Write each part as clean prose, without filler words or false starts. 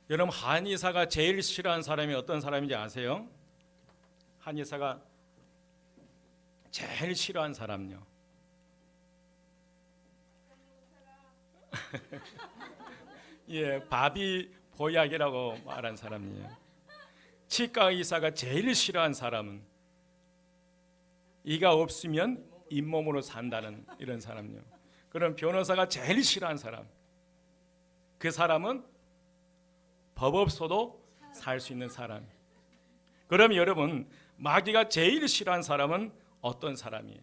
여러분, 한의사가 제일 싫어하는 사람이 어떤 사람인지 아세요? 한의사가 제일 싫어하는 사람요. 예, 바비 보약이라고 말한 사람이에요. 치과 의사가 제일 싫어하는 사람은 이가 없으면 잇몸으로 산다는 이런 사람요. 그럼 변호사가 제일 싫어하는 사람, 그 사람은 법 없어도 살 수 있는 사람. 그럼 여러분, 마귀가 제일 싫어하는 사람은 어떤 사람이에요?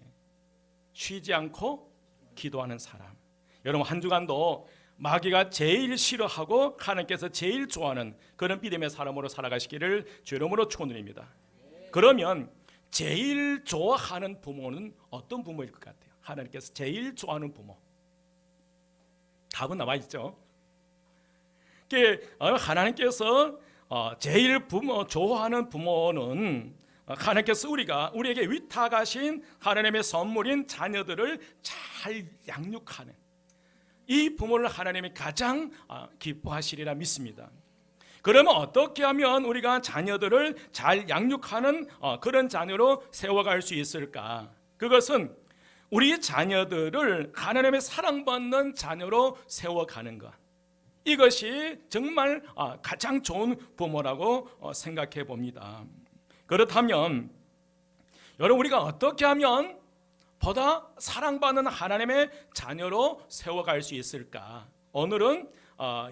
쉬지 않고 기도하는 사람. 여러분, 한 주간도 마귀가 제일 싫어하고 하나님께서 제일 좋아하는 그런 믿음의 사람으로 살아가시기를 주의 이름으로 축원드립니다. 그러면 제일 좋아하는 부모는 어떤 부모일 것 같아요? 하나님께서 제일 좋아하는 부모. 답은 나와 있죠. 하나님께서 제일 좋아하는 부모는 하나님께서 우리에게 위탁하신 하나님의 선물인 자녀들을 잘 양육하는 이 부모를 하나님이 가장 기뻐하시리라 믿습니다. 그러면 어떻게 하면 우리가 자녀들을 잘 양육하는 그런 자녀로 세워갈 수 있을까? 그것은 우리 자녀들을 하나님의 사랑받는 자녀로 세워가는 것, 이것이 정말 가장 좋은 부모라고 생각해 봅니다. 그렇다면 여러분, 우리가 어떻게 하면 보다 사랑받는 하나님의 자녀로 세워갈 수 있을까? 오늘은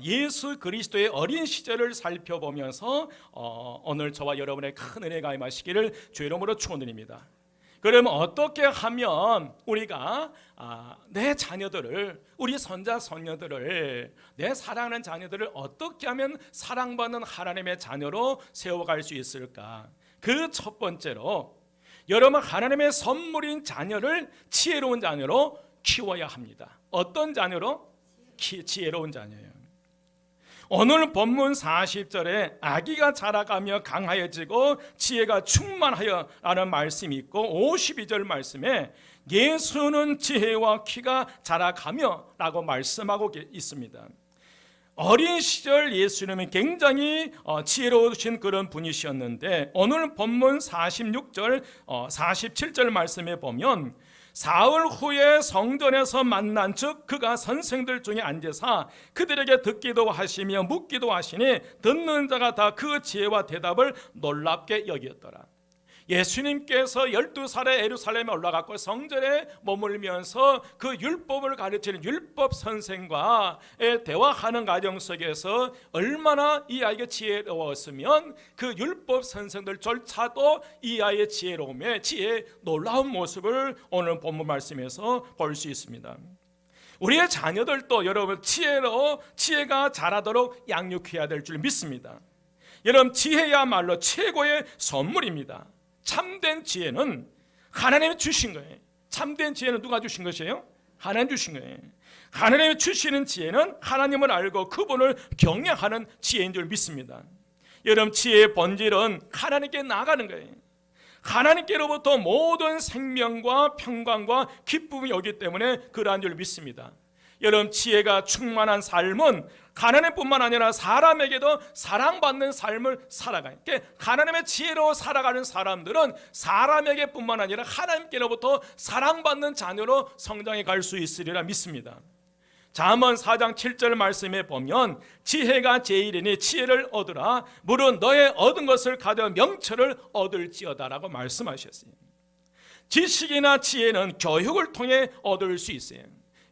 예수 그리스도의 어린 시절을 살펴보면서 오늘 저와 여러분의 큰 은혜가 임하시기를 주의 이름으로 축원드립니다. 그러면 어떻게 하면 우리가 내 자녀들을, 우리 손자 손녀들을, 내 사랑하는 자녀들을 어떻게 하면 사랑받는 하나님의 자녀로 세워갈 수 있을까? 그 첫 번째로 여러분, 하나님의 선물인 자녀를 지혜로운 자녀로 키워야 합니다. 어떤 자녀로? 지혜로운 자녀예요. 오늘 본문 40절에 아기가 자라가며 강하여지고 지혜가 충만하여 라는 말씀이 있고, 52절 말씀에 예수는 지혜와 키가 자라가며 라고 말씀하고 있습니다. 어린 시절 예수님은 굉장히 지혜로우신 그런 분이셨는데, 오늘 본문 46절 47절 말씀에 보면 사흘 후에 성전에서 만난 즉 그가 선생들 중에 앉으사 그들에게 듣기도 하시며 묻기도 하시니 듣는 자가 다 그 지혜와 대답을 놀랍게 여겼더라. 예수님께서 12살에 예루살렘에 올라갔고 성전에 머물면서 그 율법을 가르치는 율법 선생과 대화하는 과정 속에서 얼마나 이 아이가 지혜로웠으면 그 율법 선생들조차도 이 아이의 지혜로움에 지혜의 놀라운 모습을 오늘 본문 말씀에서 볼 수 있습니다. 우리의 자녀들도 여러분 지혜가 자라도록 양육해야 될 줄 믿습니다. 여러분, 지혜야말로 최고의 선물입니다. 참된 지혜는 하나님이 주신 거예요. 참된 지혜는 누가 주신 것이에요? 하나님 주신 거예요. 하나님이 주시는 지혜는 하나님을 알고 그분을 경외하는 지혜인 줄 믿습니다. 여러분, 지혜의 본질은 하나님께 나가는 거예요. 하나님께로부터 모든 생명과 평강과 기쁨이 오기 때문에 그러한 줄 믿습니다. 여러분, 지혜가 충만한 삶은 하나님뿐만 아니라 사람에게도 사랑받는 삶을 살아가요. 하나님의 지혜로 살아가는 사람들은 사람에게 뿐만 아니라 하나님께로부터 사랑받는 자녀로 성장해 갈 수 있으리라 믿습니다. 잠언 4장 7절 말씀에 보면 지혜가 제일이니 지혜를 얻으라. 물은 너의 얻은 것을 가져 명철을 얻을지어다라고 말씀하셨어요. 지식이나 지혜는 교육을 통해 얻을 수 있어요.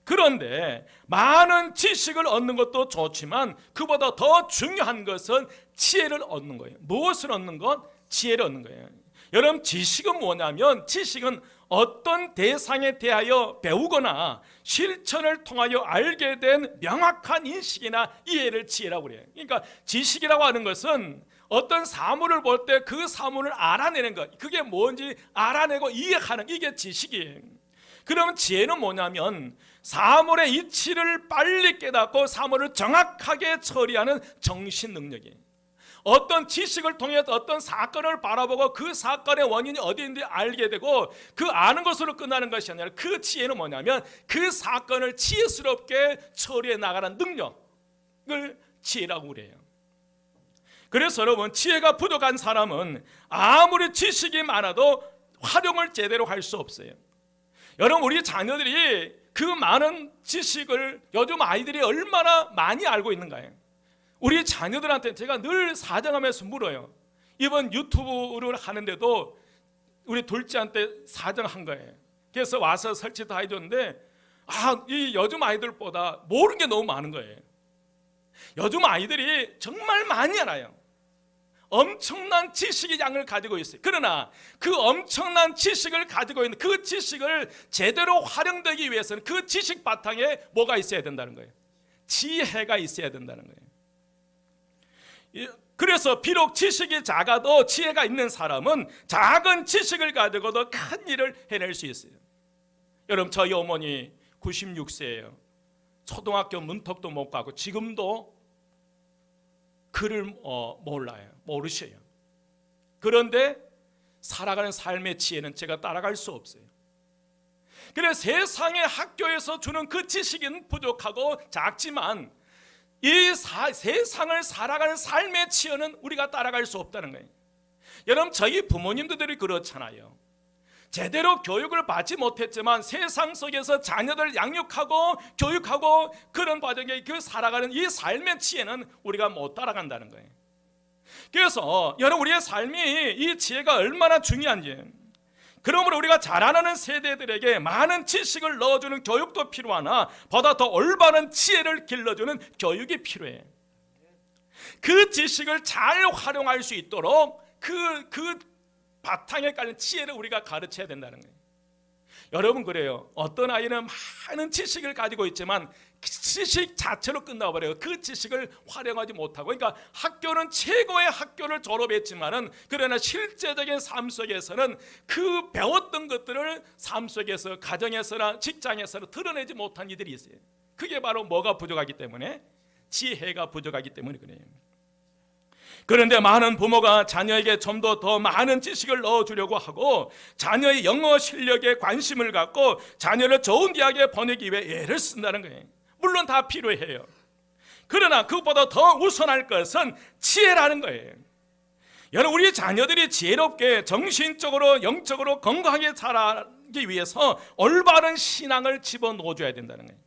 그런데 많은 지식을 얻는 것도 좋지만 그보다 더 중요한 것은 지혜를 얻는 거예요. 무엇을 얻는 것? 지혜를 얻는 거예요. 여러분, 지식은 뭐냐면 지식은 어떤 대상에 대하여 배우거나 실천을 통하여 알게 된 명확한 인식이나 이해를 지혜라고 그래요. 그러니까 지식이라고 하는 것은 어떤 사물을 볼 때 그 사물을 알아내는 것, 그게 뭔지 알아내고 이해하는, 이게 지식이에요. 그러면 지혜는 뭐냐면 사물의 이치를 빨리 깨닫고 사물을 정확하게 처리하는 정신 능력이에요. 어떤 지식을 통해 어떤 사건을 바라보고 그 사건의 원인이 어디인지 알게 되고 그 아는 것으로 끝나는 것이 아니라 그 지혜는 뭐냐면 그 사건을 지혜스럽게 처리해 나가는 능력을 지혜라고 그래요. 그래서 여러분, 지혜가 부족한 사람은 아무리 지식이 많아도 활용을 제대로 할 수 없어요. 여러분, 우리 자녀들이 그 많은 지식을 요즘 아이들이 얼마나 많이 알고 있는가요? 우리 자녀들한테 제가 늘 사정하면서 물어요. 이번 유튜브를 하는데도 우리 둘째한테 사정한 거예요. 그래서 와서 설치도 해줬는데 이 요즘 아이들보다 모르는 게 너무 많은 거예요. 요즘 아이들이 정말 많이 알아요. 엄청난 지식의 양을 가지고 있어요. 그러나 그 엄청난 지식을 가지고 있는 그 지식을 제대로 활용되기 위해서는 그 지식 바탕에 뭐가 있어야 된다는 거예요? 지혜가 있어야 된다는 거예요. 그래서 비록 지식이 작아도 지혜가 있는 사람은 작은 지식을 가지고도 큰 일을 해낼 수 있어요. 여러분, 저희 어머니 96세예요. 초등학교 문턱도 못 가고 지금도 글을 몰라요. 모르셔요. 그런데 살아가는 삶의 지혜는 제가 따라갈 수 없어요. 그래서 세상의 학교에서 주는 그 지식은 부족하고 작지만 이 세상을 살아가는 삶의 지혜는 우리가 따라갈 수 없다는 거예요. 여러분, 저희 부모님들이 그렇잖아요. 제대로 교육을 받지 못했지만 세상 속에서 자녀들 양육하고 교육하고 그런 과정에 그 살아가는 이 삶의 지혜는 우리가 못 따라간다는 거예요. 그래서 여러분, 우리의 삶이 이 지혜가 얼마나 중요한지, 그러므로 우리가 자라나는 세대들에게 많은 지식을 넣어주는 교육도 필요하나 보다 더 올바른 지혜를 길러주는 교육이 필요해. 그 지식을 잘 활용할 수 있도록 그 바탕에 깔린 지혜를 우리가 가르쳐야 된다는 거예요. 여러분, 그래요. 어떤 아이는 많은 지식을 가지고 있지만 지식 자체로 끝나버려요. 그 지식을 활용하지 못하고. 그러니까 학교는 최고의 학교를 졸업했지만은 그러나 실제적인 삶 속에서는 그 배웠던 것들을 삶 속에서 가정에서나 직장에서나 드러내지 못한 이들이 있어요. 그게 바로 뭐가 부족하기 때문에? 지혜가 부족하기 때문에 그래요. 그런데 많은 부모가 자녀에게 좀 더 많은 지식을 넣어주려고 하고 자녀의 영어 실력에 관심을 갖고 자녀를 좋은 대학에 보내기 위해 애를 쓴다는 거예요. 물론 다 필요해요. 그러나 그것보다 더 우선할 것은 지혜라는 거예요. 여러분, 우리 자녀들이 지혜롭게 정신적으로 영적으로 건강하게 자라기 위해서 올바른 신앙을 집어넣어줘야 된다는 거예요.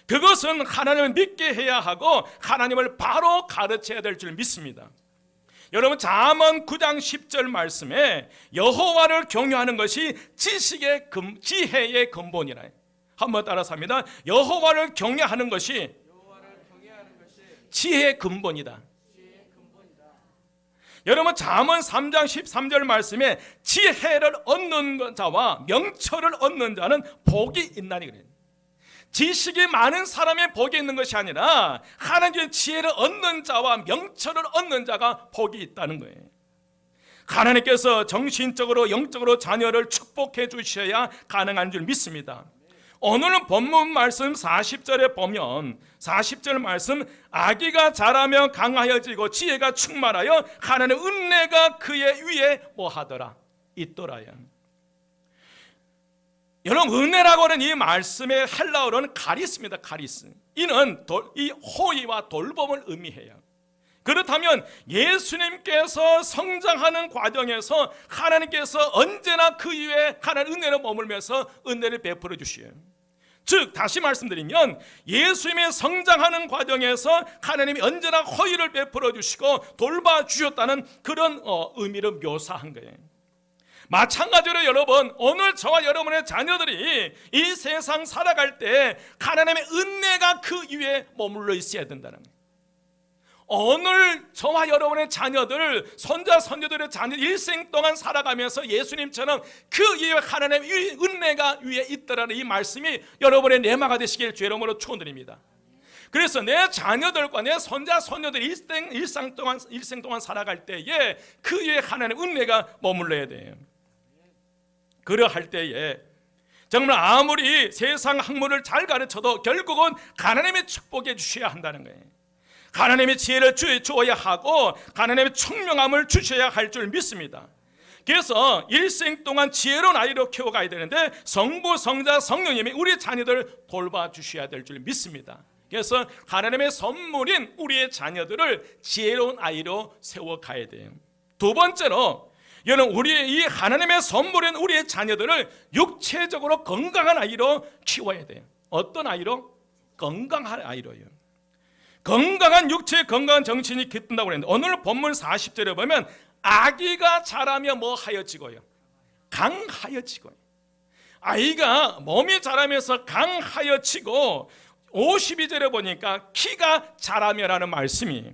그것은 하나님을 믿게 해야 하고 하나님을 바로 가르쳐야 될 줄 믿습니다. 여러분, 잠언 9장 10절 말씀에 여호와를 경외하는 것이 지혜의 근본이라. 한번 따라서 합니다. 여호와를 경외하는 것이 지혜의 근본이다. 여러분, 잠언 3장 13절 말씀에 지혜를 얻는 자와 명철을 얻는 자는 복이 있나니 그래요. 지식이 많은 사람의 복이 있는 것이 아니라 하나님의 지혜를 얻는 자와 명철을 얻는 자가 복이 있다는 거예요. 하나님께서 정신적으로 영적으로 자녀를 축복해 주셔야 가능한 줄 믿습니다. 오늘은 본문 말씀 40절에 보면 40절 말씀, 아기가 자라며 강하여지고 지혜가 충만하여 하나님의 은혜가 그의 위에 뭐하더라? 있더라요. 여러분, 은혜라고 하는 이 말씀의 헬라어로는 카리스입니다. 카리스. 이는 이 호의와 돌봄을 의미해요. 그렇다면 예수님께서 성장하는 과정에서 하나님께서 언제나 그 위에 하나님 은혜를 머물면서 은혜를 베풀어 주시요. 즉, 다시 말씀드리면 예수님의 성장하는 과정에서 하나님이 언제나 호의를 베풀어 주시고 돌봐 주셨다는 그런 의미를 묘사한 거예요. 마찬가지로 여러분, 오늘 저와 여러분의 자녀들이 이 세상 살아갈 때 하나님의 은혜가 그 위에 머물러 있어야 된다는 거예요. 오늘 저와 여러분의 자녀들, 손자 손녀들의 자녀 일생 동안 살아가면서 예수님처럼 그 위에 하나님의 은혜가 위에 있더라는 이 말씀이 여러분의 내마가 되시길 주의 이름으로 축원드립니다. 그래서 내 자녀들과 내 손자 손녀들 일생 동안 살아갈 때에 그 위에 하나님의 은혜가 머물러야 돼요. 그러할 때에 정말 아무리 세상 학문을 잘 가르쳐도 결국은 하나님의 축복해 주셔야 한다는 거예요. 하나님의 지혜를 주어야 하고 하나님의 총명함을 주셔야 할 줄 믿습니다. 그래서 일생 동안 지혜로운 아이로 키워가야 되는데 성부, 성자, 성령님이 우리 자녀들을 돌봐 주셔야 될 줄 믿습니다. 그래서 하나님의 선물인 우리의 자녀들을 지혜로운 아이로 세워가야 돼요. 두 번째로, 여러분, 우리의 이 하나님의 선물인 우리의 자녀들을 육체적으로 건강한 아이로 키워야 돼요. 어떤 아이로? 건강한 아이로요. 건강한 육체, 건강한 정신이 깃든다고 그랬는데, 오늘 본문 40절에 보면 아기가 자라며 뭐 하여지고요? 강하여지고요. 아이가 몸이 자라면서 강하여지고, 52절에 보니까 키가 자라며라는 말씀이,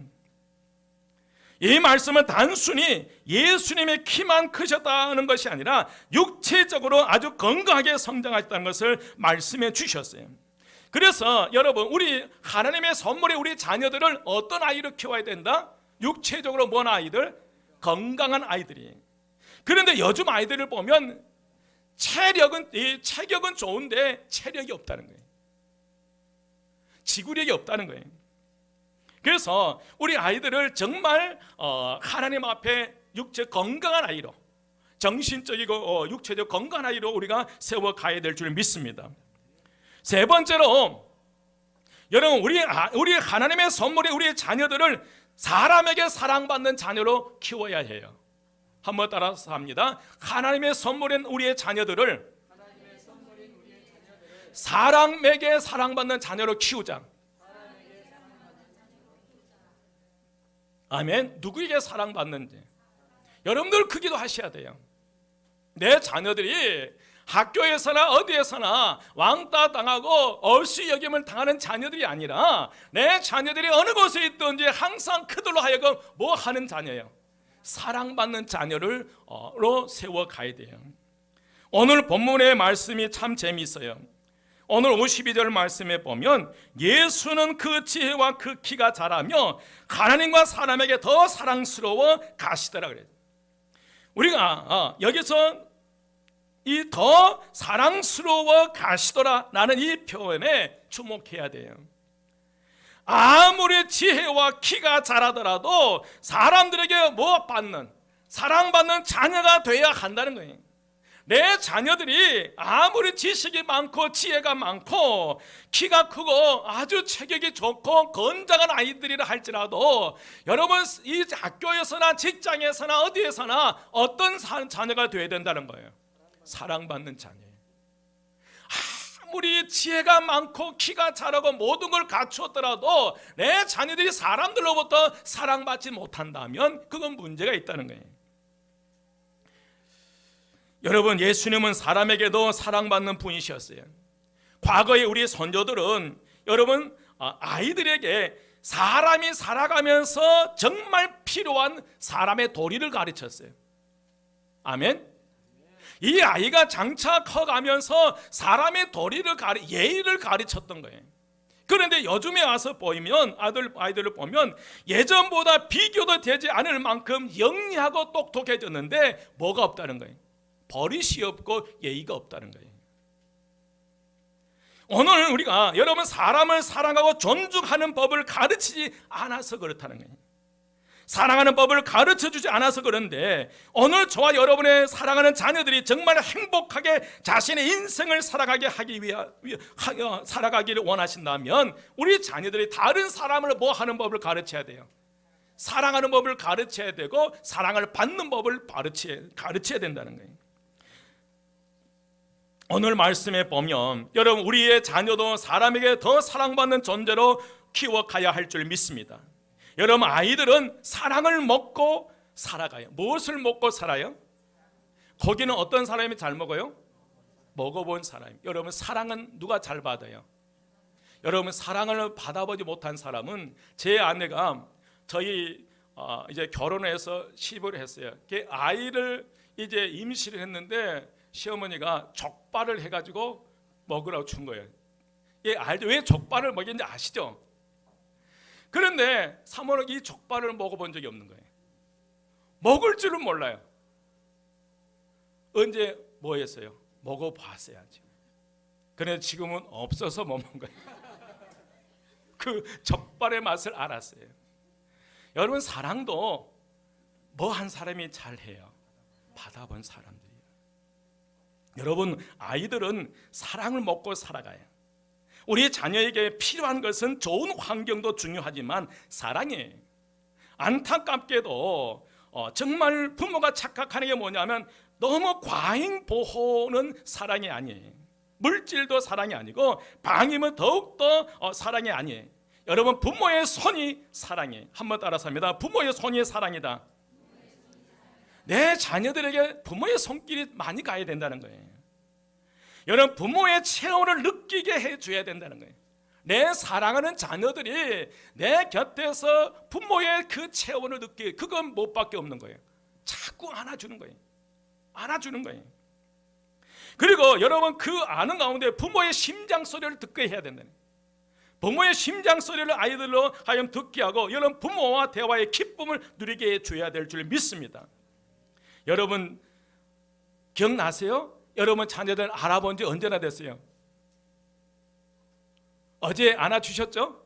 이 말씀은 단순히 예수님의 키만 크셨다는 것이 아니라 육체적으로 아주 건강하게 성장하셨다는 것을 말씀해 주셨어요. 그래서 여러분, 우리 하나님의 선물에 우리 자녀들을 어떤 아이로 키워야 된다? 육체적으로 뭔 아이들? 건강한 아이들이. 그런데 요즘 아이들을 보면 체격은 좋은데 체력이 없다는 거예요. 지구력이 없다는 거예요. 그래서 우리 아이들을 정말 하나님 앞에 육체 건강한 아이로, 정신적이고 육체적 건강한 아이로 우리가 세워가야 될 줄 믿습니다. 세 번째로, 여러분, 우리 하나님의 선물이 우리의 자녀들을 사람에게 사랑받는 자녀로 키워야 해요. 한번 따라서 합니다. 하나님의 선물인 우리의 자녀들을 사람에게 사랑받는 자녀로 키우자. 아멘. 누구에게 사랑받는지 여러분들 그 기도 하셔야 돼요. 내 자녀들이 학교에서나 어디에서나 왕따 당하고 얼씨 여김을 당하는 자녀들이 아니라 내 자녀들이 어느 곳에 있든지 항상 그들로 하여금 뭐 하는 자녀예요? 사랑받는 자녀로 세워가야 돼요. 오늘 본문의 말씀이 참 재미있어요. 오늘 52절 말씀에 보면 예수는 그 지혜와 그 키가 자라며 하나님과 사람에게 더 사랑스러워 가시더라 그래요. 우리가 여기서 이 더 사랑스러워 가시더라 라는 이 표현에 주목해야 돼요. 아무리 지혜와 키가 자라더라도 사람들에게 뭐 받는, 사랑받는 자녀가 돼야 한다는 거예요. 내 자녀들이 아무리 지식이 많고 지혜가 많고 키가 크고 아주 체격이 좋고 건장한 아이들이라 할지라도 여러분, 이 학교에서나 직장에서나 어디에서나 어떤 자녀가 되어야 된다는 거예요? 사랑받는 자녀예요. 아무리 지혜가 많고 키가 자라고 모든 걸 갖추었더라도 내 자녀들이 사람들로부터 사랑받지 못한다면 그건 문제가 있다는 거예요. 여러분, 예수님은 사람에게도 사랑받는 분이셨어요. 과거에 우리 선조들은 여러분, 아이들에게 사람이 살아가면서 정말 필요한 사람의 도리를 가르쳤어요. 아멘. 이 아이가 장차 커가면서 사람의 도리를 예의를 가르쳤던 거예요. 그런데 요즘에 와서 보면 아이들을 보면 예전보다 비교도 되지 않을 만큼 영리하고 똑똑해졌는데 뭐가 없다는 거예요? 버릇이 없고 예의가 없다는 거예요. 오늘 우리가 여러분 사람을 사랑하고 존중하는 법을 가르치지 않아서 그렇다는 거예요. 사랑하는 법을 가르쳐주지 않아서 그런데 오늘 저와 여러분의 사랑하는 자녀들이 정말 행복하게 자신의 인생을 살아가기를 원하신다면 우리 자녀들이 다른 사람을 뭐 하는 법을 가르쳐야 돼요? 사랑하는 법을 가르쳐야 되고 사랑을 받는 법을 가르쳐야 된다는 거예요. 오늘 말씀에 보면 여러분, 우리의 자녀도 사람에게 더 사랑받는 존재로 키워가야 할 줄 믿습니다. 여러분, 아이들은 사랑을 먹고 살아가요. 무엇을 먹고 살아요? 고기는 어떤 사람이 잘 먹어요? 먹어본 사람. 여러분, 사랑은 누가 잘 받아요? 여러분, 사랑을 받아보지 못한 사람은, 제 아내가 저희 이제 결혼해서 시집을 했어요. 아이를 이제 임신을 했는데 시어머니가 족발을 해가지고 먹으라고 준 거예요. 알죠? 왜 족발을 먹였는지 아시죠? 그런데 사모는 이 족발을 먹어본 적이 없는 거예요. 먹을 줄은 몰라요. 언제 뭐 했어요? 먹어봤어야죠. 그런데 지금은 없어서 못 먹은 거예요. 그 족발의 맛을 알았어요. 여러분, 사랑도 뭐 한 사람이 잘해요? 받아본 사람들이에요. 여러분, 아이들은 사랑을 먹고 살아가요. 우리 자녀에게 필요한 것은 좋은 환경도 중요하지만 사랑이에요. 안타깝게도 정말 부모가 착각하는 게 뭐냐면 너무 과잉 보호는 사랑이 아니에요. 물질도 사랑이 아니고 방임은 더욱더 사랑이 아니에요. 여러분, 부모의 손이 사랑이에요. 한번 따라서 합니다. 부모의 손이 사랑이다. 내 자녀들에게 부모의 손길이 많이 가야 된다는 거예요. 여러분, 부모의 체온을 느끼게 해줘야 된다는 거예요. 내 사랑하는 자녀들이 내 곁에서 부모의 그 체온을 느끼게, 그건 못 밖에 없는 거예요. 자꾸 안아주는 거예요. 안아주는 거예요. 그리고 여러분, 그 아는 가운데 부모의 심장 소리를 듣게 해야 된다는 거예요. 부모의 심장 소리를 아이들로 하여금 듣게 하고, 여러분 부모와 대화의 기쁨을 누리게 해줘야 될 줄 믿습니다. 여러분 기억나세요? 여러분 자녀들 알아본 지 언제나 됐어요? 어제 안아주셨죠?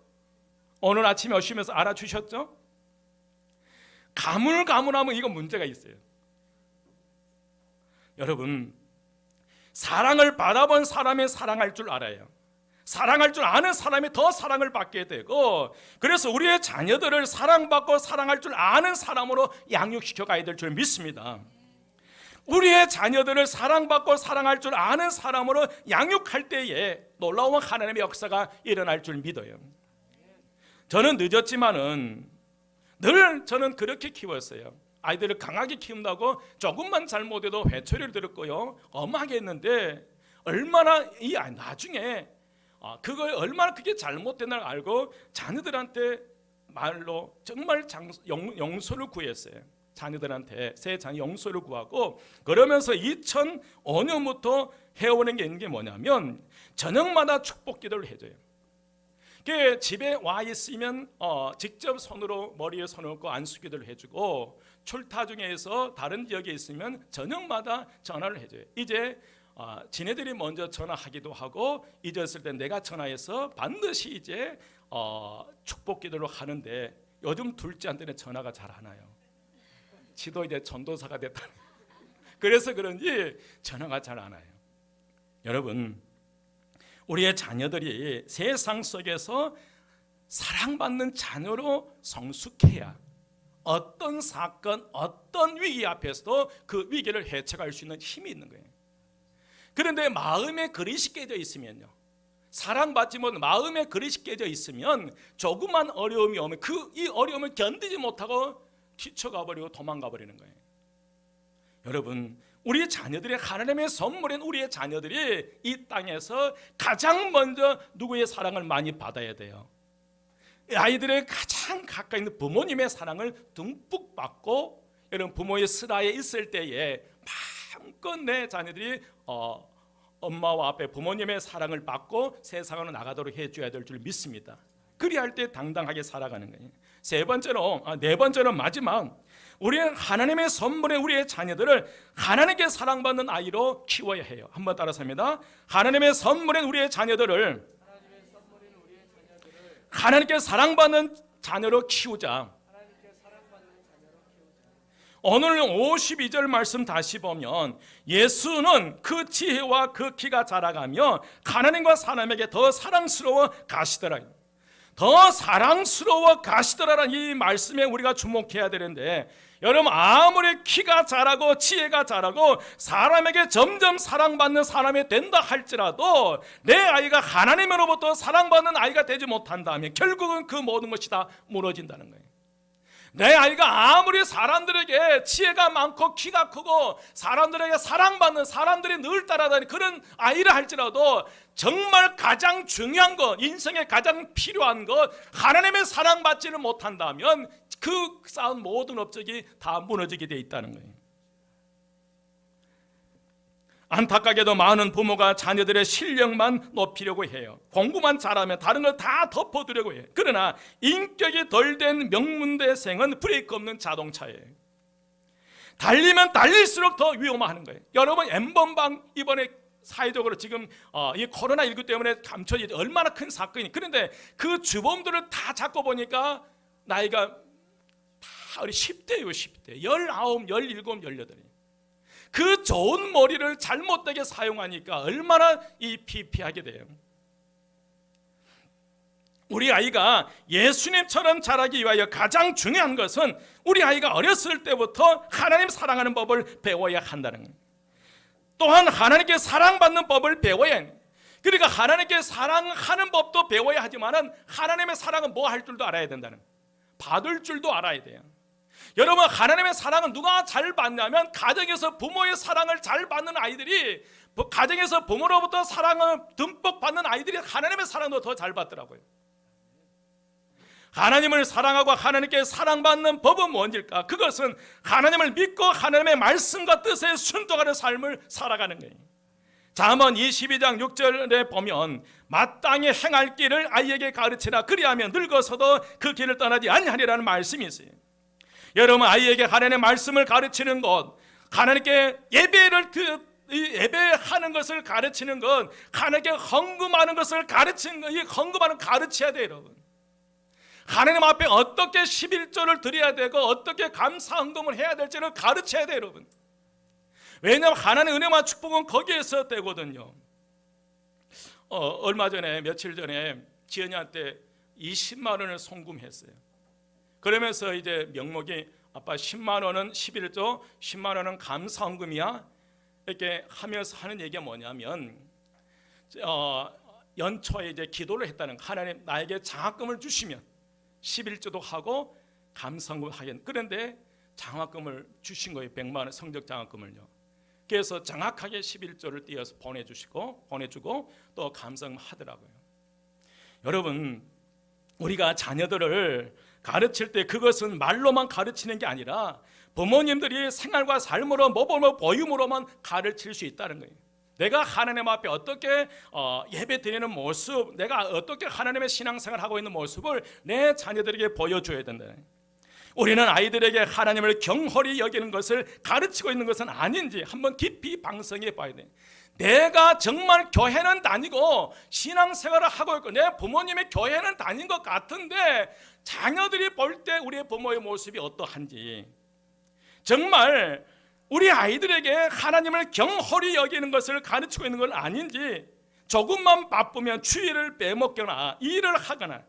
오늘 아침에 오시면서 알아주셨죠? 가물가물하면 이거 문제가 있어요. 여러분, 사랑을 받아본 사람이 사랑할 줄 알아요. 사랑할 줄 아는 사람이 더 사랑을 받게 되고, 그래서 우리의 자녀들을 사랑받고 사랑할 줄 아는 사람으로 양육시켜 가야 될 줄 믿습니다. 우리의 자녀들을 사랑받고 사랑할 줄 아는 사람으로 양육할 때에 놀라운 하나님의 역사가 일어날 줄 믿어요. 저는 늦었지만은 늘 저는 그렇게 키웠어요. 아이들을 강하게 키운다고 조금만 잘못해도 회초리를 들었고요, 엄하게 했는데 얼마나 나중에 그걸 얼마나 그게 잘못된 걸 알고 자녀들한테 말로 정말 용서를 구했어요. 자녀들한테 새 자녀 용서를 구하고, 그러면서 2005년부터 해오는 게 있는 게 뭐냐면 저녁마다 축복 기도를 해줘요. 집에 와 있으면 직접 손으로 머리에 손을 얹고 안수 기도를 해주고, 출타 중에서 다른 지역에 있으면 저녁마다 전화를 해줘요. 이제 지네들이 먼저 전화하기도 하고, 잊었을 때 내가 전화해서 반드시 이제 축복 기도를 하는데, 요즘 둘째한테는 전화가 잘 안 와요. 지도 이제 전도사가 됐다. 그래서 그런지 전화가 잘 안 와요. 여러분, 우리의 자녀들이 세상 속에서 사랑받는 자녀로 성숙해야 어떤 사건, 어떤 위기 앞에서도 그 위기를 헤쳐갈 수 있는 힘이 있는 거예요. 그런데 마음에 그릇이 깨져 있으면요, 사랑받지 못한 마음에 그릇이 깨져 있으면 조그만 어려움이 오면 이 어려움을 견디지 못하고 튀쳐가 버리고 도망가 버리는 거예요. 여러분, 우리 자녀들의 하나님의 선물인 우리의 자녀들이 이 땅에서 가장 먼저 누구의 사랑을 많이 받아야 돼요? 아이들의 가장 가까이 있는 부모님의 사랑을 듬뿍 받고, 여러분 부모의 슬하에 있을 때에 마음껏 내 자녀들이 엄마와 아빠 부모님의 사랑을 받고 세상으로 나가도록 해줘야 될 줄 믿습니다. 그리야 할 때 당당하게 살아가는 거예요. 네 번째로 마지막, 우리는 하나님의 선물에 우리의 자녀들을 하나님께 사랑받는 아이로 키워야 해요. 한번 따라서 합니다. 하나님의 선물에 우리의 자녀들을 하나님께 사랑받는 자녀로 키우자. 오늘 52절 말씀 다시 보면, 예수는 그 지혜와 그 키가 자라가며 하나님과 사람에게 더 사랑스러워 가시더라. 더 사랑스러워 가시더라라는 이 말씀에 우리가 주목해야 되는데, 여러분 아무리 키가 자라고 지혜가 자라고 사람에게 점점 사랑받는 사람이 된다 할지라도 내 아이가 하나님으로부터 사랑받는 아이가 되지 못한다면 결국은 그 모든 것이 다 무너진다는 거예요. 내 아이가 아무리 사람들에게 지혜가 많고 키가 크고 사람들에게 사랑받는, 사람들이 늘 따라다니는 그런 아이라 할지라도 정말 가장 중요한 것, 인생에 가장 필요한 것, 하나님의 사랑받지를 못한다면 그 쌓은 모든 업적이 다 무너지게 돼 있다는 거예요. 안타깝게도 많은 부모가 자녀들의 실력만 높이려고 해요. 공부만 잘하면 다른 걸 다 덮어두려고 해요. 그러나 인격이 덜 된 명문대생은 브레이크 없는 자동차예요. 달리면 달릴수록 더 위험하는 거예요. 여러분 N번방 이번에 사회적으로 지금 이 코로나19 때문에 감춰진 얼마나 큰 사건이, 그런데 그 주범들을 다 잡고 보니까 나이가 다 우리 10대예요. 10대 19, 17, 18. 그 좋은 머리를 잘못되게 사용하니까 얼마나 이 피폐하게 돼요. 우리 아이가 예수님처럼 자라기 위하여 가장 중요한 것은 우리 아이가 어렸을 때부터 하나님 사랑하는 법을 배워야 한다는 거예요. 또한 하나님께 사랑받는 법을 배워야 해요. 그러니까 하나님께 사랑하는 법도 배워야 하지만 하나님의 사랑은 뭐 할 줄도 알아야 된다는 거예요. 받을 줄도 알아야 돼요. 여러분, 하나님의 사랑은 누가 잘 받냐면 가정에서 부모의 사랑을 잘 받는 아이들이, 가정에서 부모로부터 사랑을 듬뿍 받는 아이들이 하나님의 사랑도 더 잘 받더라고요. 하나님을 사랑하고 하나님께 사랑받는 법은 뭔일까? 그것은 하나님을 믿고 하나님의 말씀과 뜻에 순종하는 삶을 살아가는 거예요. 잠언 22장 6절에 보면 마땅히 행할 길을 아이에게 가르치라. 그리하면 늙어서도 그 길을 떠나지 아니하리라는 말씀이 있어요. 여러분, 아이에게 하나님의 말씀을 가르치는 것, 하나님께 예배하는 것을 가르치는 것, 하나님께 헌금하는 것을 가르치는 것, 이 헌금하는 가르쳐야 돼요. 여러분, 하나님 앞에 어떻게 11조를 드려야 되고 어떻게 감사 헌금을 해야 될지를 가르쳐야 돼요. 여러분, 왜냐하면 하나님의 은혜와 축복은 거기에서 되거든요. 얼마 전에, 며칠 전에 지연이한테 20만 원을 송금했어요. 그러면서 이제 명목이 아빠 10만 원은 11조, 10만 원은 감사헌금이야, 이렇게 하면서 하는 얘기가 뭐냐면 연초에 이제 기도를 했다는, 하나님 나에게 장학금을 주시면 11조도 하고 감사헌금을 하겠. 그런데 장학금을 주신 거예요. 100만 원 성적 장학금을요. 그래서 정확하게 11조를 띄어서 보내주고 또 감사헌금 하더라고요. 여러분, 우리가 자녀들을 가르칠 때 그것은 말로만 가르치는 게 아니라 부모님들이 생활과 삶으로 모범을 보임으로만 가르칠 수 있다는 거예요. 내가 하나님 앞에 어떻게 예배 드리는 모습, 내가 어떻게 하나님의 신앙생활을 하고 있는 모습을 내 자녀들에게 보여줘야 된다. 우리는 아이들에게 하나님을 경홀히 여기는 것을 가르치고 있는 것은 아닌지 한번 깊이 방성해 봐야 돼. 내가 정말 교회는 다니고 신앙생활을 하고 있고 내 부모님의 교회는 다닌 것 같은데 자녀들이 볼 때 우리의 부모의 모습이 어떠한지, 정말 우리 아이들에게 하나님을 경홀히 여기는 것을 가르치고 있는 건 아닌지, 조금만 바쁘면 주일을 빼먹거나 일을 하거나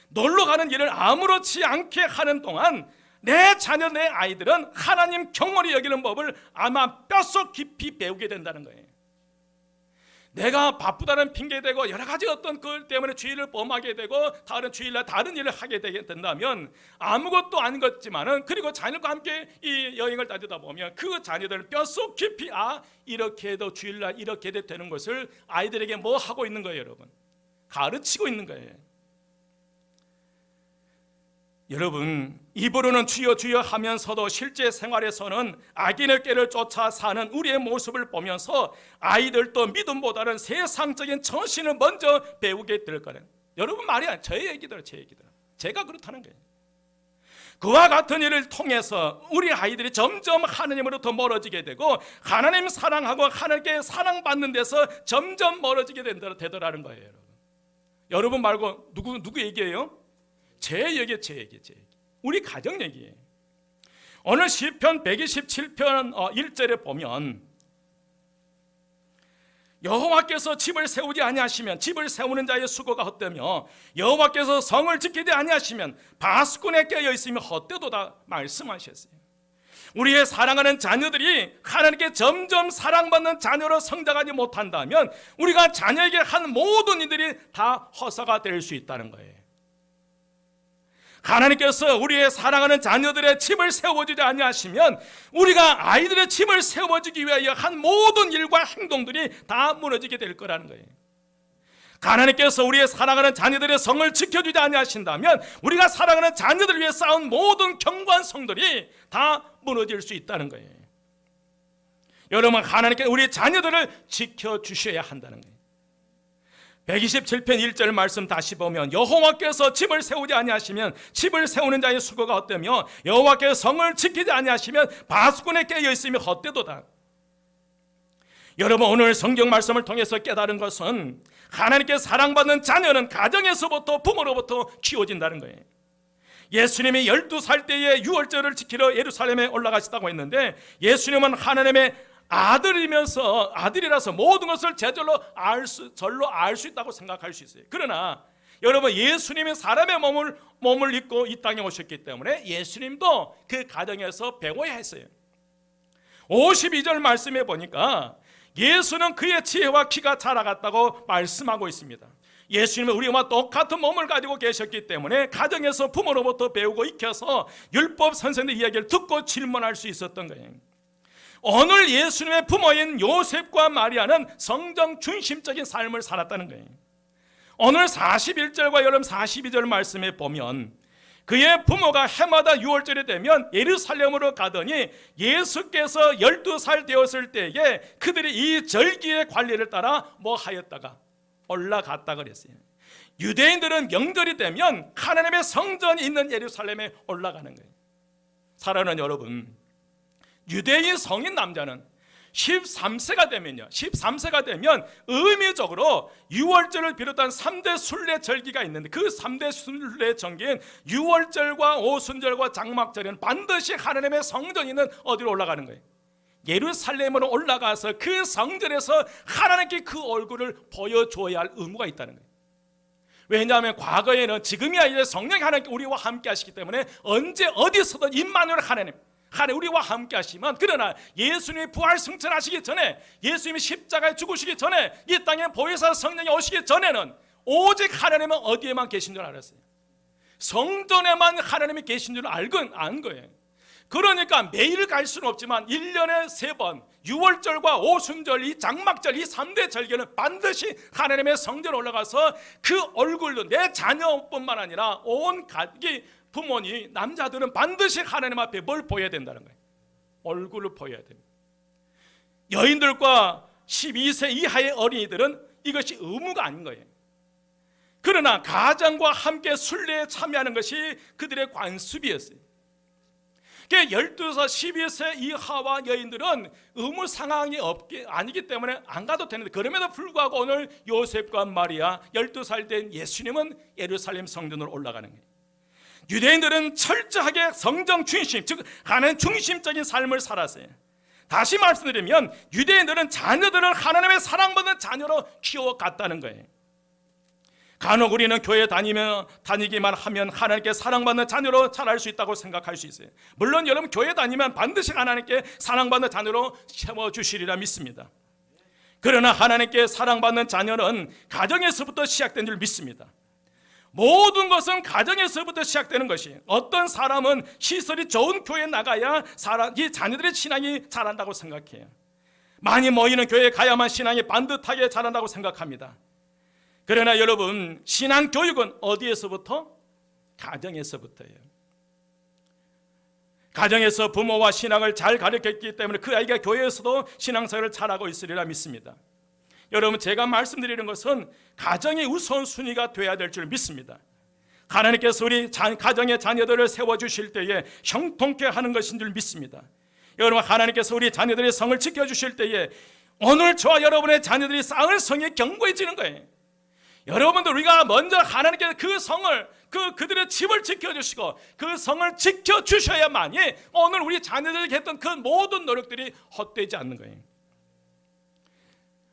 놀러 가는 일을 아무렇지 않게 하는 동안 내 자녀, 내 아이들은 하나님 경홀히 여기는 법을 아마 뼛속 깊이 배우게 된다는 거예요. 내가 바쁘다는 핑계대고 여러 가지 어떤 것 때문에 주일을 범하게 되고 다른 주일날 다른 일을 하게 된다면 아무것도 아닌 것 같지만은, 그리고 자녀과 함께 이 여행을 다니다 보면 그 자녀들은 뼛속 깊이 이렇게 해도 주일날 이렇게 되는 것을 아이들에게 뭐 하고 있는 거예요? 여러분, 가르치고 있는 거예요. 여러분, 입으로는 주여 주여 하면서도 실제 생활에서는 악인의 꾀를 쫓아 사는 우리의 모습을 보면서 아이들도 믿음보다는 세상적인 정신을 먼저 배우게 될 거예요. 여러분 말이 아니에요. 제 얘기들. 제가 그렇다는 거예요. 그와 같은 일을 통해서 우리 아이들이 점점 하나님으로부터 멀어지게 되고 하나님 사랑하고 하나님께 사랑받는 데서 점점 멀어지게 되더라는 거예요. 여러분 말고 누구 얘기예요? 제 얘기. 우리 가정 얘기예요. 오늘 시편 127편 1절에 보면 여호와께서 집을 세우지 아니하시면 집을 세우는 자의 수고가 헛되며 여호와께서 성을 지키지 아니하시면 바스꾼에 깨어 있으며 헛되도다 말씀하셨어요. 우리의 사랑하는 자녀들이 하나님께 점점 사랑받는 자녀로 성장하지 못한다면 우리가 자녀에게 한 모든 일들이 다 허사가 될 수 있다는 거예요. 하나님께서 우리의 사랑하는 자녀들의 집을 세워주지 아니하시면 우리가 아이들의 집을 세워주기 위하여 한 모든 일과 행동들이 다 무너지게 될 거라는 거예요. 하나님께서 우리의 사랑하는 자녀들의 성을 지켜주지 아니하신다면 우리가 사랑하는 자녀들을 위해 쌓은 모든 경관 성들이 다 무너질 수 있다는 거예요. 여러분, 하나님께 우리 자녀들을 지켜주셔야 한다는 거예요. 127편 1절 말씀 다시 보면 여호와께서 집을 세우지 아니하시면 집을 세우는 자의 수고가 헛되며 여호와께서 성을 지키지 아니하시면 바스꾼에 깨어 있으며 헛되도다. 여러분, 오늘 성경 말씀을 통해서 깨달은 것은 하나님께 사랑받는 자녀는 가정에서부터 부모로부터 키워진다는 거예요. 예수님이 12살 때에 유월절을 지키러 예루살렘에 올라가시다고 했는데 예수님은 하나님의 아들이라서 모든 것을 제절로 알 수 있다고 생각할 수 있어요. 그러나 여러분, 예수님이 사람의 몸을 입고 이 땅에 오셨기 때문에 예수님도 그 가정에서 배워야 했어요. 52절 말씀에 보니까 예수는 그의 지혜와 키가 자라갔다고 말씀하고 있습니다. 예수님은 우리와 똑같은 몸을 가지고 계셨기 때문에 가정에서 부모로부터 배우고 익혀서 율법 선생님의 이야기를 듣고 질문할 수 있었던 거예요. 오늘 예수님의 부모인 요셉과 마리아는 성경 중심적인 삶을 살았다는 거예요. 오늘 41절과 여러분 42절 말씀에 보면 그의 부모가 해마다 6월절이 되면 예루살렘으로 가더니 예수께서 12살 되었을 때에 그들이 이 절기의 관리를 따라 뭐 하였다가 올라갔다 그랬어요. 유대인들은 명절이 되면 하나님의 성전이 있는 예루살렘에 올라가는 거예요. 사랑하는 여러분, 유대인 성인 남자는 13세가 되면 의미적으로 6월절을 비롯한 3대 순례 절기가 있는데 그 3대 순례 절기인 6월절과 오순절과 장막절에는 반드시 하나님의 성전이 있는 어디로 올라가는 거예요? 예루살렘으로 올라가서 그 성전에서 하나님께 그 얼굴을 보여줘야 할 의무가 있다는 거예요. 왜냐하면 과거에는 지금이야 이제 성령이 하나님께 우리와 함께 하시기 때문에 언제 어디서든 임마누엘 하나님 우리와 함께 하시면, 그러나 예수님이 부활 승천하시기 전에, 예수님이 십자가에 죽으시기 전에, 이 땅에 보혜사 성령이 오시기 전에는 오직 하나님은 어디에만 계신 줄 알았어요? 성전에만 하나님이 계신 줄 안 거예요. 그러니까 매일 갈 수는 없지만 1년에 3번 6월절과 오순절, 이 장막절, 이 3대 절기는 반드시 하나님의 성전에 올라가서 그 얼굴로 내 자녀뿐만 아니라 온 가족이, 부모님, 남자들은 반드시 하나님 앞에 뭘 보여야 된다는 거예요. 얼굴을 보여야 됩니다. 여인들과 12세 이하의 어린이들은 이것이 의무가 아닌 거예요. 그러나 가정과 함께 순례에 참여하는 것이 그들의 관습이었어요. 12살, 12세 이하와 여인들은 의무 상황이 아니기 때문에 안 가도 되는데, 그럼에도 불구하고 오늘 요셉과 마리아 12살 된 예수님은 예루살렘 성전으로 올라가는 거예요. 유대인들은 철저하게 성정 중심, 즉 하나님 중심적인 삶을 살았어요. 다시 말씀드리면 유대인들은 자녀들을 하나님의 사랑받는 자녀로 키워갔다는 거예요. 간혹 우리는 교회 다니기만 하면 하나님께 사랑받는 자녀로 자랄 수 있다고 생각할 수 있어요. 물론 여러분, 교회 다니면 반드시 하나님께 사랑받는 자녀로 세워주시리라 믿습니다. 그러나 하나님께 사랑받는 자녀는 가정에서부터 시작된 줄 믿습니다. 모든 것은 가정에서부터 시작되는 것이, 어떤 사람은 시설이 좋은 교회에 나가야 이 자녀들의 신앙이 자란다고 생각해요. 많이 모이는 교회에 가야만 신앙이 반듯하게 자란다고 생각합니다. 그러나 여러분, 신앙 교육은 어디에서부터? 가정에서부터예요. 가정에서 부모와 신앙을 잘 가르쳤기 때문에 그 아이가 교회에서도 신앙생활을 잘하고 있으리라 믿습니다. 여러분, 제가 말씀드리는 것은 가정이 우선순위가 되어야 될 줄 믿습니다. 하나님께서 우리 가정의 자녀들을 세워주실 때에 형통케 하는 것인 줄 믿습니다. 여러분, 하나님께서 우리 자녀들의 성을 지켜주실 때에 오늘 저와 여러분의 자녀들이 쌓은 성이 견고해지는 거예요. 여러분들, 우리가 먼저 하나님께서 그 성을, 그들의 집을 지켜주시고 그 성을 지켜주셔야만이 오늘 우리 자녀들에게 했던 그 모든 노력들이 헛되지 않는 거예요.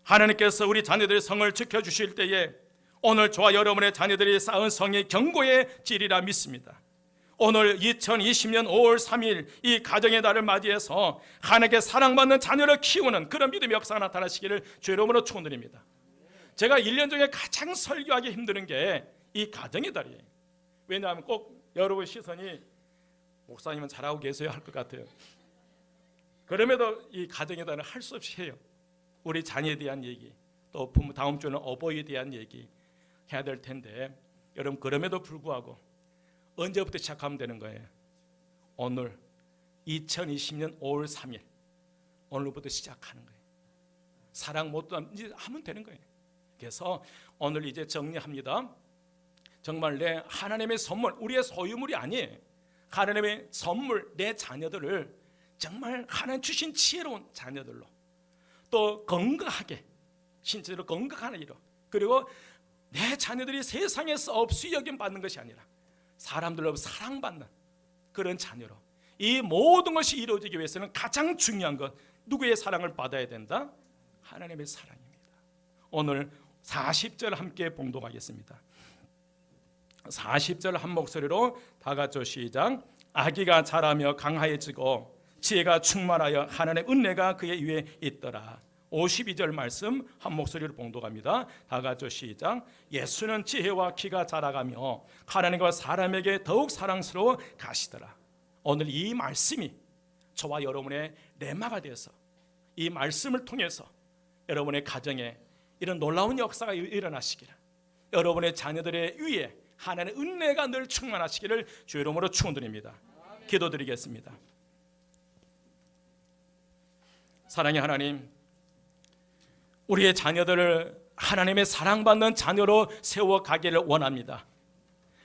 하나님께서 우리 자녀들의 성을 지켜주실 때에 오늘 저와 여러분의 자녀들이 쌓은 성이 견고해지리라 믿습니다. 오늘 2020년 5월 3일 이 가정의 날을 맞이해서 하나님께 사랑받는 자녀를 키우는 그런 믿음의 역사가 나타나시기를 주의 이름으로 축원드립니다. 제가 1년 중에 가장 설교하기 힘든 게 이 가정의 달이에요. 왜냐하면 꼭 여러분 시선이 목사님은 잘하고 계세요 할 것 같아요. 그럼에도 이 가정의 달은 할 수 없이 해요. 우리 자녀에 대한 얘기, 또 부모, 다음 주는 어버이에 대한 얘기 해야 될 텐데, 여러분, 그럼에도 불구하고 언제부터 시작하면 되는 거예요? 오늘 2020년 5월 3일 오늘부터 시작하는 거예요. 사랑 못 하면 되는 거예요. 그래서 오늘 이제 정리합니다. 정말 내 하나님의 선물, 우리의 소유물이 아니에요. 하나님의 선물, 내 자녀들을 정말 하나님 주신 지혜로운 자녀들로, 또 건강하게, 신체적으로 건강한 이로, 그리고 내 자녀들이 세상에서 없이 여김 받는 것이 아니라 사람들로 사랑받는 그런 자녀로, 이 모든 것이 이루어지기 위해서는 가장 중요한 것, 누구의 사랑을 받아야 된다? 하나님의 사랑입니다. 오늘 40절 함께 봉독하겠습니다. 40절 한 목소리로 다 같이 시작. 아기가 자라며 강하여지고 지혜가 충만하여 하나님의 은혜가 그의 위에 있더라. 52절 말씀 한 목소리로 봉독합니다. 다 같이 시작. 예수는 지혜와 키가 자라가며 하나님과 사람에게 더욱 사랑스러워 가시더라. 오늘 이 말씀이 저와 여러분의 레마가 되어서 이 말씀을 통해서 여러분의 가정에 이런 놀라운 역사가 일어나시기를, 여러분의 자녀들의 위에 하나님의 은혜가 늘 충만하시기를 주 이름으로 축원드립니다. 기도드리겠습니다. 사랑의 하나님, 우리의 자녀들을 하나님의 사랑받는 자녀로 세워가기를 원합니다.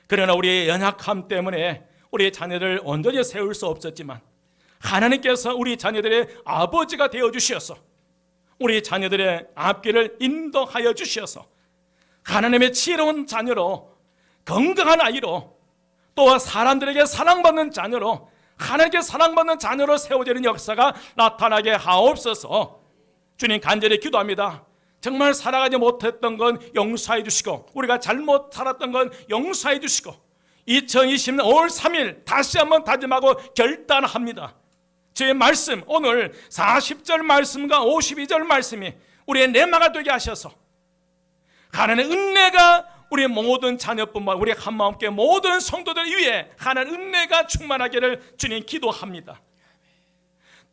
그러나 우리의 연약함 때문에 우리의 자녀를 온전히 세울 수 없었지만 하나님께서 우리 자녀들의 아버지가 되어주셔서 우리 자녀들의 앞길을 인도하여 주셔서 하나님의 지혜로운 자녀로, 건강한 아이로, 또 사람들에게 사랑받는 자녀로, 하나님께 사랑받는 자녀로 세워지는 역사가 나타나게 하옵소서. 주님, 간절히 기도합니다. 정말 살아가지 못했던 건 용서해 주시고, 우리가 잘못 살았던 건 용서해 주시고, 2020년 5월 3일 다시 한번 다짐하고 결단합니다. 제 말씀, 오늘 40절 말씀과 52절 말씀이 우리의 내마가 되게 하셔서 하나님의 은혜가 우리 모든 자녀뿐만 우리 한마음께 모든 성도들 위에 하나님의 은혜가 충만하기를 주님 기도합니다.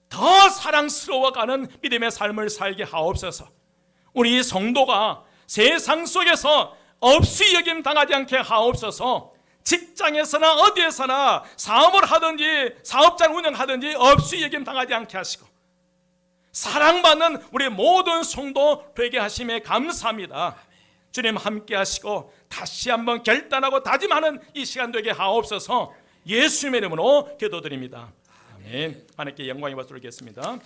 더 사랑스러워가는 믿음의 삶을 살게 하옵소서. 우리 성도가 세상 속에서 없이 여김 당하지 않게 하옵소서. 직장에서나 어디에서나 사업을 하든지 사업장 운영하든지 없이 여김 당하지 않게 하시고 사랑받는 우리 모든 성도 되게 하심에 감사합니다. 주님 함께 하시고 다시 한번 결단하고 다짐하는 이 시간 되게 하옵소서. 예수님의 이름으로 기도드립니다. 아멘. 하나님께 영광의 박수를 드리겠습니다.